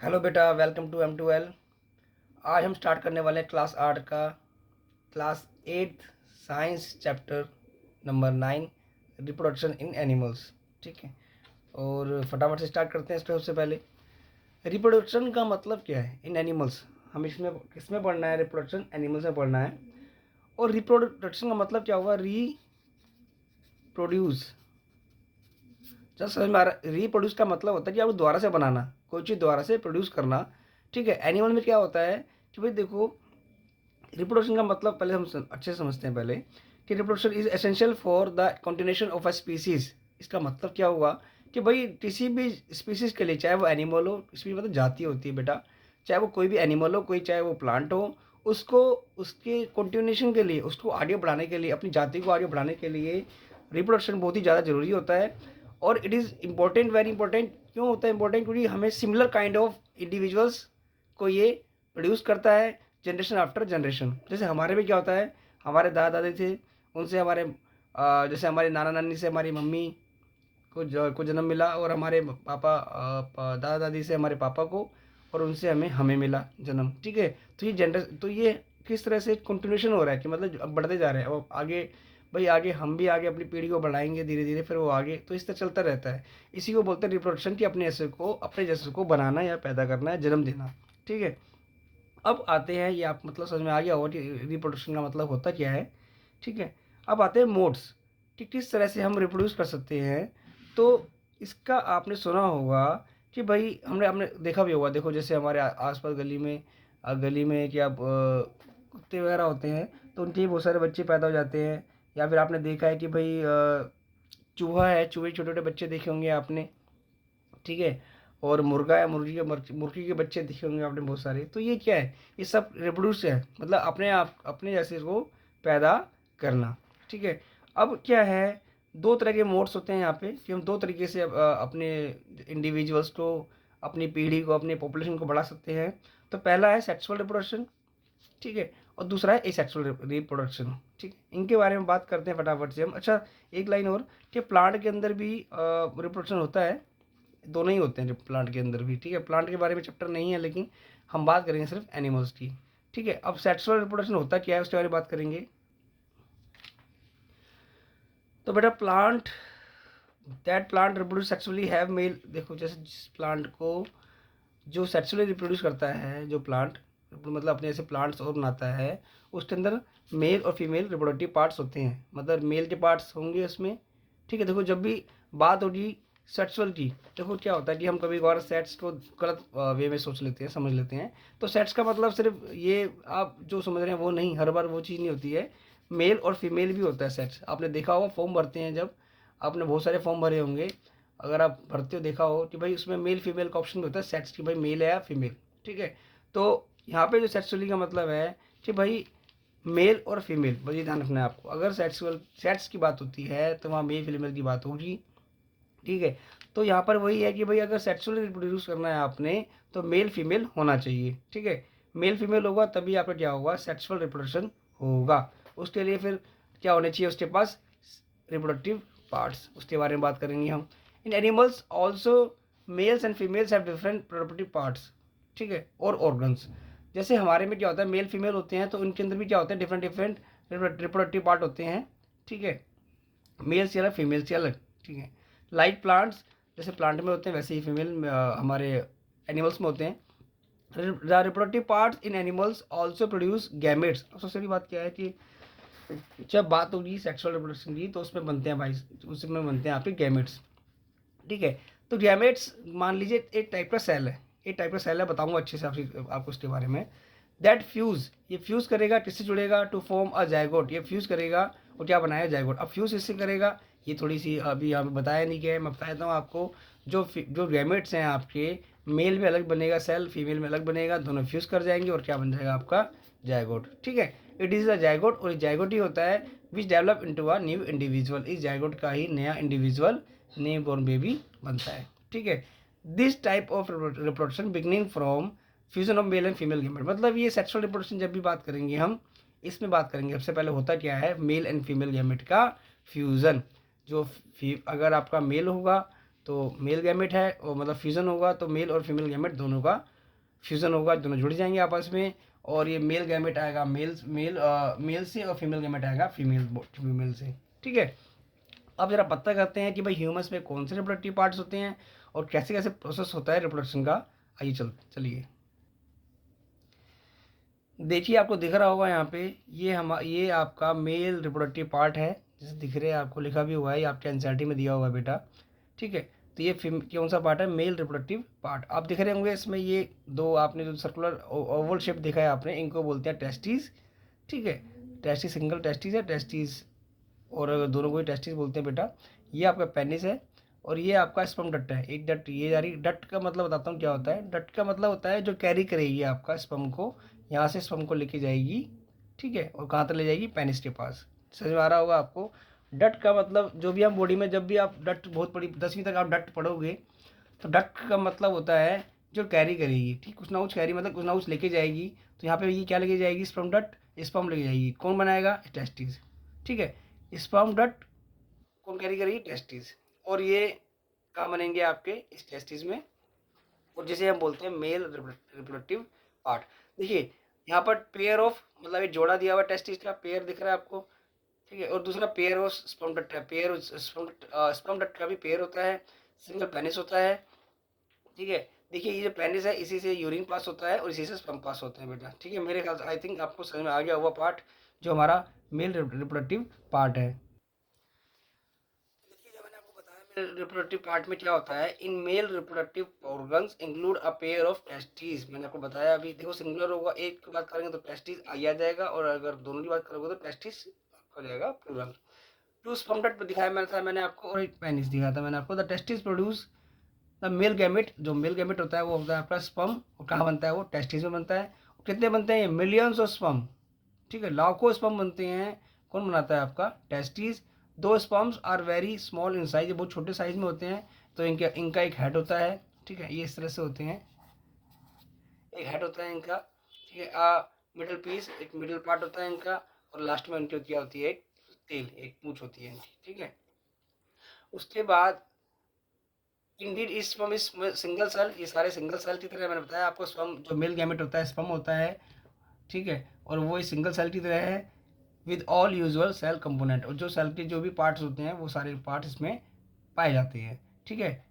Hello बेटा, welcome to M2L। आज हम स्टार्ट करने वाले हैं क्लास 8 का class 8 science chapter number 9 reproduction in animals. ठीक है, और फटाफट से स्टार्ट करते हैं। सबसे पहले रिप्रोडक्शन का मतलब क्या है इन एनिमल्स। हम इसमें किसमें पढ़ना है? रिप्रोडक्शन एनिमल्स में पढ़ना है। और रिप्रोडक्शन का मतलब क्या होगा? रीप्रोड्यूस। जब समझ में आ रहा है? रिप्रोड्यूस का मतलब होता है कि आपको दोबारा से बनाना, कोई चीज़ दोबारा से प्रोड्यूस करना। ठीक है, एनिमल में क्या होता है कि भाई देखो, रिप्रोडक्शन का मतलब पहले हम अच्छे से समझते हैं पहले कि reproduction is essential for the continuation of a species. इसका मतलब क्या हुआ कि भाई किसी भी स्पीसीज के लिए, चाहे वो एनिमल हो, इसमें मतलब जाति होती है बेटा, चाहे वो कोई भी एनिमल हो, कोई चाहे वो प्लांट हो, उसको उसके कंटिन्यूएशन के लिए, उसको आगे बढ़ाने के लिए, अपनी जाति को आगे बढ़ाने के लिए रिप्रोडक्शन बहुत ही ज़्यादा ज़रूरी होता है। और it is important, very important. क्यों होता है इंपॉर्टेंट? क्योंकि हमें सिमिलर काइंड ऑफ इंडिविजुअल्स को ये प्रोड्यूस करता है जनरेशन आफ्टर जनरेशन। जैसे हमारे में क्या होता है, हमारे दादा दादी थे, उनसे हमारे जैसे हमारे नाना नानी से हमारी मम्मी को जन्म मिला, और हमारे पापा दादा दादी से हमारे पापा को, और उनसे हमें मिला जन्म। ठीक है, तो ये किस तरह से कंटिन्यूशन हो रहा है कि मतलब अब बढ़ते जा रहे हैं। अब आगे भाई, आगे हम भी आगे अपनी पीढ़ी को बढ़ाएंगे धीरे धीरे, फिर वो आगे, तो इस तरह चलता रहता है। इसी को बोलते हैं रिप्रोडक्शन, कि अपने जैसे को बनाना या पैदा करना है, जन्म देना। ठीक है, अब आते हैं, ये आप मतलब समझ में आ गया होगा कि रिप्रोडक्शन का मतलब होता क्या है। ठीक है, अब आते हैं मोड्स कि किस तरह से हम रिप्रोड्यूस कर सकते हैं। तो इसका आपने सुना होगा कि भाई हमने आपने देखा भी होगा। देखो, जैसे हमारे आसपास गली में क्या कुत्ते वगैरह होते हैं, तो उनके बहुत सारे बच्चे पैदा हो जाते हैं। या फिर आपने देखा है कि भाई चूहा है, चूहे छोटे छोटे बच्चे देखे होंगे आपने। ठीक है, और मुर्गा या मुर्गी के बच्चे देखे होंगे आपने बहुत सारे। तो ये क्या है? ये सब रिप्रोड्यूस है, मतलब अपने जैसे को पैदा करना। ठीक है, अब क्या है, दो तरह के मोड्स होते हैं यहाँ पे कि हम दो तरीके से अपने इंडिविजुअल्स को, अपनी पीढ़ी को, अपनी पॉपुलेशन को बढ़ा सकते हैं। तो पहला है सेक्सुअल रिप्रोडक्शन। ठीक है, और दूसरा है एसेक्सुअल रिप्रोडक्शन। ठीक है, इनके बारे में बात करते हैं फटाफट से हम। अच्छा, एक लाइन और, कि प्लांट के अंदर भी रिप्रोडक्शन होता है। दोनों ही होते हैं जो प्लांट के अंदर भी। ठीक है, प्लांट के बारे में चैप्टर नहीं है, लेकिन हम बात करेंगे सिर्फ एनिमल्स की। ठीक है, अब सेक्सुअल रिप्रोडक्शन होता क्या है उसके बारे में बात करेंगे। तो बेटा, plant reproduce sexually have mail. देखो, जैसे जिस प्लांट को जो सेक्सुअली रिप्रोड्यूस करता है, जो प्लांट मतलब अपने ऐसे प्लांट्स और बनाता है, उसके अंदर मेल और फीमेल रिप्रोडक्टिव पार्ट्स होते हैं, मतलब मेल के पार्ट्स होंगे उसमें। ठीक है, देखो जब भी बात होगी सेक्सुअल की, देखो क्या होता है कि हम कभी कभार सेट्स को गलत वे में सोच लेते हैं, समझ लेते हैं। तो सेट्स का मतलब सिर्फ ये आप जो समझ रहे हैं वो नहीं, हर बार वो चीज़ नहीं होती है। मेल और फीमेल भी होता है सेट्स। आपने देखा होगा फॉर्म भरते हैं जब, आपने बहुत सारे फॉर्म भरे होंगे, अगर आप भरते हो देखा हो कि भाई उसमें मेल फीमेल का ऑप्शन भी होता है सेट्स की, भाई मेल है या फीमेल। ठीक है, तो यहाँ पे जो सेक्सुअली का मतलब है कि भाई मेल और फीमेल, बस ये ध्यान रखना है आपको। अगर सेट्स की बात होती है तो वहाँ मेल फीमेल की बात होगी। ठीक है, तो यहाँ पर वही है कि भाई अगर सेक्सुअली रिप्रोड्यूस करना है आपने, तो मेल फीमेल होना चाहिए। ठीक है, मेल फीमेल होगा तभी आपका क्या होगा, सेक्सुअल रिप्रोडक्शन होगा। उसके लिए फिर क्या होने चाहिए उसके पास, रिप्रोडक्टिव पार्ट्स, उसके बारे में बात करेंगे हम। In animals also males and females have different reproductive parts. ठीक है, और ऑर्गन्स। जैसे हमारे में क्या होता है, मेल फीमेल होते हैं, तो उनके अंदर भी क्या होते हैं, डिफरेंट डिफरेंट रिप्रोडक्टिव पार्ट होते हैं। ठीक है, मेल से अलग, फीमेल से अलग। ठीक है, लाइक प्लांट्स, जैसे प्लांट में होते हैं वैसे ही फीमेल हमारे एनिमल्स में होते हैं। The reproductive parts in animals also produce gametes. सबसे बड़ी बात क्या है कि जब बात होगी सेक्सुअल रिप्रोडक्शन की, तो उसमें बनते हैं भाई, उसमें बनते हैं आपके गैमेट्स। ठीक है, तो गैमेट्स मान लीजिए एक टाइप का सेल है, एक टाइप का सेल है, बताऊंगा अच्छे से आपको उसके बारे में। दैट फ्यूज, ये फ्यूज करेगा, किससे जुड़ेगा, टू फॉर्म अ जाइगोट। ये फ्यूज करेगा और क्या बनाया, जाइगोट। अब फ्यूज इससे करेगा, ये थोड़ी सी अभी यहाँ पे बताया नहीं गया है, मैं बता देता हूँ आपको। जो गैमेट्स हैं आपके, मेल में अलग बनेगा सेल, फीमेल में अलग बनेगा, दोनों फ्यूज कर जाएंगे और क्या बन जाएगा आपका, जाइगोट। ठीक है, इट इज़ अ जाइगोट, और जाइगोट ही होता है which develop into a new individual. इस जाइगोट का ही नया इंडिविजुअल, न्यू बॉर्न बेबी बनता है। ठीक है, this type of reproduction beginning from fusion of male and female gamete. मतलब ये सेक्सुअल रिप्रोडक्शन जब भी बात करेंगे हम, इसमें बात करेंगे सबसे पहले होता क्या है, मेल एंड फीमेल गैमेट का फ्यूज़न। जो अगर आपका मेल होगा तो मेल गैमेट है, और मतलब फ्यूज़न होगा तो मेल और फीमेल गैमेट दोनों का फ्यूज़न होगा, दोनों जुड़ जाएंगे आपस में, और ये मेल गैमेट आएगा मेल से, और फीमेल गैमेट आएगा फीमेल से। ठीक है। अब जरा पता करते हैं कि भाई ह्यूमंस में कौन से रिप्रोडक्टिव पार्ट्स होते हैं और कैसे कैसे प्रोसेस होता है रिप्रोडक्शन का। आइए चलिए देखिए, आपको दिख रहा होगा यहाँ पे, ये आपका मेल रिप्रोडक्टिव पार्ट है, जैसे दिख रहे हैं आपको, लिखा भी हुआ है, ये आपके एनसीईआरटी में दिया हुआ है बेटा। ठीक है। तो ये कौन सा पार्ट है, मेल रिप्रोडक्टिव पार्ट। आप दिख रहे होंगे इसमें ये दो, आपने जो सर्कुलर ओवल शेप देखा है आपने, इनको बोलते हैं टेस्टिस। ठीक है। टेस्टिस सिंगल टेस्टिस है, टेस्टिस, और दोनों को ही टेस्टिस बोलते हैं बेटा। ये आपका पेनिस है, और ये आपका स्पर्म डक्ट है। एक डक्ट ये जा रही, डक्ट का मतलब बताता हूँ क्या होता है। डक्ट का मतलब होता है जो कैरी करेगी आपका स्पर्म को, यहाँ से स्पर्म को लेके जाएगी। ठीक है। और कहाँ तक ले जाएगी, पेनिस के पास। समझ में आ रहा होगा आपको। डक्ट का मतलब जो भी हम बॉडी में, जब भी आप डक्ट बहुत बड़ी 10वीं तक आप डक्ट पढ़ोगे, तो डक्ट का मतलब होता है जो कैरी करेगी। ठीक, कुछ ना कुछ कैरी मतलब कुछ ना कुछ लेके जाएगी। तो यहाँ पे ये क्या लेके जाएगी, स्पर्म डक्ट, स्पर्म लेके जाएगी। कौन बनाएगा, टेस्टिस। ठीक है। स्पर्म डक्ट कौन कैरी करेगी, टेस्टिस। और ये कहाँ बनेंगे, आपके इस टेस्टिस में, और जिसे हम बोलते हैं मेल रिप्रोडक्टिव पार्ट। देखिए यहाँ पर पेयर ऑफ, मतलब एक जोड़ा दिया हुआ टेस्टिस का, पेयर दिख रहा है आपको। ठीक है। और दूसरा पेयर ऑफ स्पर्म डक्ट है, पेयर स्पर्म डक्ट का भी पेयर होता है, सिंगल पेनिस होता है। ठीक है। देखिए ये जो पेनिस है, इसी से यूरिन पास होता है और इसी से स्पर्म पास होते हैं बेटा। ठीक है। मेरे ख्याल से आई थिंक आपको समझ में आ गया हुआ पार्ट, जो हमारा मेल रिप्रोडक्टिव पार्ट है। देखिए, जब मैंने आपको बताया मेल रिप्रोडक्टिव पार्ट में क्या होता है, in male reproductive organs include a pair of testis. मैंने आपको बताया अभी, देखो सिंगुलर होगा, एक की बात करेंगे तो टेस्टिस आ जाएगा, और अगर दोनों की बात करोगे तो टेस्टिस हो जाएगा प्लूरल। टू स्पर्म डक्ट दिखाया मैंने आपको, और एक पेनिस दिखाया था मैंने आपको। The testis produce the male gamete. जो मेल गैमेट होता है वो होता है आपका स्पर्म, और कहाँ बनता है, वो टेस्टिस में बनता है। कितने बनते हैं, मिलियंस ऑफ स्पर्म। ठीक है, लाखों स्पर्म बनते हैं। कौन बनाता है, आपका टेस्टिस। दो sperms are very small in size, बहुत छोटे साइज में होते हैं। तो इनका इनका एक हेड होता है। ठीक है, ये इस तरह से होते हैं, एक हेड होता है इनका। ठीक है। मिडिल पीस, एक मिडिल पार्ट होता है इनका, और लास्ट में इनकी क्या होती है, एक तेल, एक पूंछ होती है इनकी। ठीक है। उसके बाद इंडीड इस स्पर्म इज सिंगल सेल, ये सारे सिंगल सेल की तरह, मैंने बताया आपको स्पर्म जो मेल गैमेट होता है स्पर्म होता है। ठीक है। और वो इस सिंगल सेल की तरह है, with all usual cell component, और जो सेल के जो भी पार्ट्स होते हैं वो सारे पार्ट्स इसमें पाए जाते हैं। ठीक है।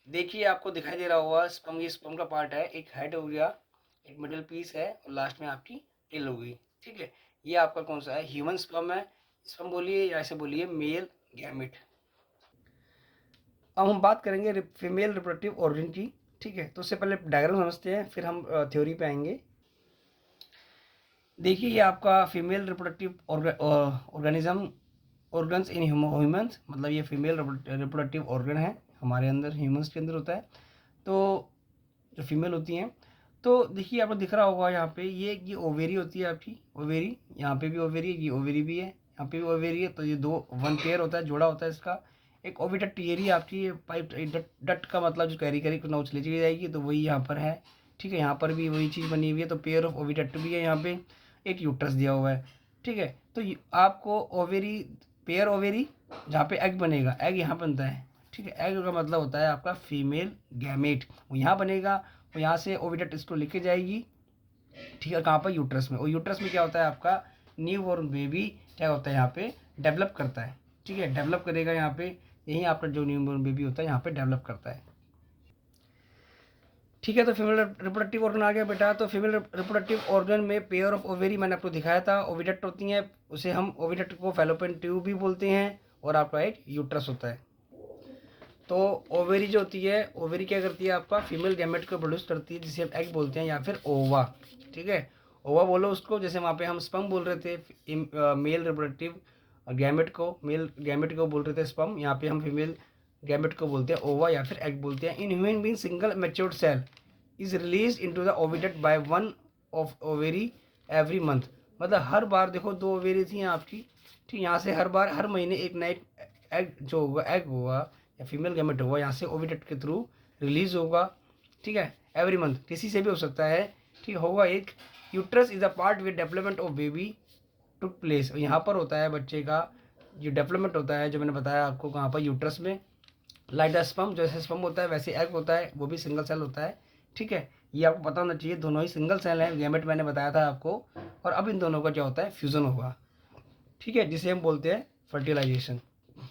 देखिए आपको दिखाई दे रहा होगा स्पर्म, ये स्पर्म का पार्ट है, एक हेड हो गया, एक मिडिल पीस है, और लास्ट में आपकी टेल हो गई। ठीक है। ये आपका कौन सा है, ह्यूमन स्पर्म है। स्पर्म बोलिए या ऐसे बोलिए मेल गैमेट। अब हम बात करेंगे फीमेल रिप्रोडक्टिव ऑर्गन की। ठीक है। तो उससे पहले डायग्राम समझते हैं, फिर हम थ्योरी पे आएंगे। देखिए ये आपका female reproductive organism, organs in humans, मतलब ये फीमेल रिप्रोडक्टिव ऑर्गन है, हमारे अंदर ह्यूमंस के अंदर होता है। तो जो फीमेल होती हैं, तो देखिए आपको दिख रहा होगा यहाँ पे, ये ओवेरी होती है आपकी, ओवेरी। यहाँ पे भी ओवेरी, ये ओवेरी भी है, यहाँ पे भी ओवेरी है। तो ये दो, वन पेयर होता है, जोड़ा होता है इसका। एक ओविडक्ट, ये रही आपकी पाइप डक्ट का मतलब जो कैरी करी कुछ ना कुछ ले चली जाएगी, तो वही यहाँ पर है। ठीक है। यहाँ पर भी वही चीज़ बनी हुई है, तो पेयर ऑफ ओविडक्ट भी है यहाँ पे। एक यूट्रस दिया हुआ है। ठीक है। तो आपको ओवेरी, पेयर ओवेरी, जहाँ पे एग बनेगा, एग यहाँ बनता है। ठीक है। एग का मतलब होता है आपका फीमेल गैमेट, वो यहाँ बनेगा, और यहाँ से ओविडक्ट इसको लेके जाएगी। ठीक है। कहाँ पर, यूट्रस में। और यूट्रस में क्या होता है आपका, न्यू बॉर्न बेबी क्या होता है यहाँ पे, डेवलप करता है। ठीक है। डेवलप करेगा यहाँ पे, यही आपका जो न्यू बॉर्न बेबी होता है यहाँ पे डेवलप करता है। ठीक है। तो फीमेल रिप्रोडक्टिव ऑर्गन आ गया बेटा। तो फीमेल रिप्रोडक्टिव ऑर्गन में पेयर ऑफ ओवेरी मैंने आपको दिखाया था, ओविडक्ट होती हैं, उसे हम ओविडक्ट को फैलोपियन ट्यूब भी बोलते हैं, और आपका एक यूट्रस होता है। तो ओवेरी जो होती है, ओवेरी क्या करती है, आपका फीमेल गैमेट को प्रोड्यूस करती है, जिसे हम एग बोलते हैं या फिर ओवा। ठीक है। ओवा बोलो उसको, जैसे वहाँ पे हम स्पर्म बोल रहे थे मेल रिप्रोडक्टिव गैमेट को, मेल गैमेट को बोल रहे थे स्पर्म, यहाँ पे हम फीमेल गैमेट को बोलते हैं ओवा या फिर एग बोलते हैं। In human being single matured cell is release into the oviduct by one of ovary every month. मतलब हर बार, देखो दो ओवेरी थी आपकी। ठीक, यहाँ से हर बार, हर महीने एक नए एग जो होगा, एग होगा या फीमेल गैमेट होगा, यहाँ से ओविडक्ट के थ्रू रिलीज होगा। ठीक है। एवरी मंथ, किसी से भी हो सकता है। ठीक होगा एक। Uterus is a part with development of baby took place, यहाँ पर होता है बच्चे का जो डेवलपमेंट होता है, जो मैंने बताया आपको, कहाँ पर, यूट्रस में। लाइक द स्पर्म, जैसे स्पर्म होता है वैसे एग होता है, वो भी सिंगल सेल होता है। ठीक है, ये आपको पता होना चाहिए। दोनों ही सिंगल सेल हैं, गैमेट मैंने बताया था आपको, और अब इन दोनों का क्या होता है, फ्यूज़न होगा। ठीक है, जिसे हम बोलते हैं फर्टिलाइजेशन।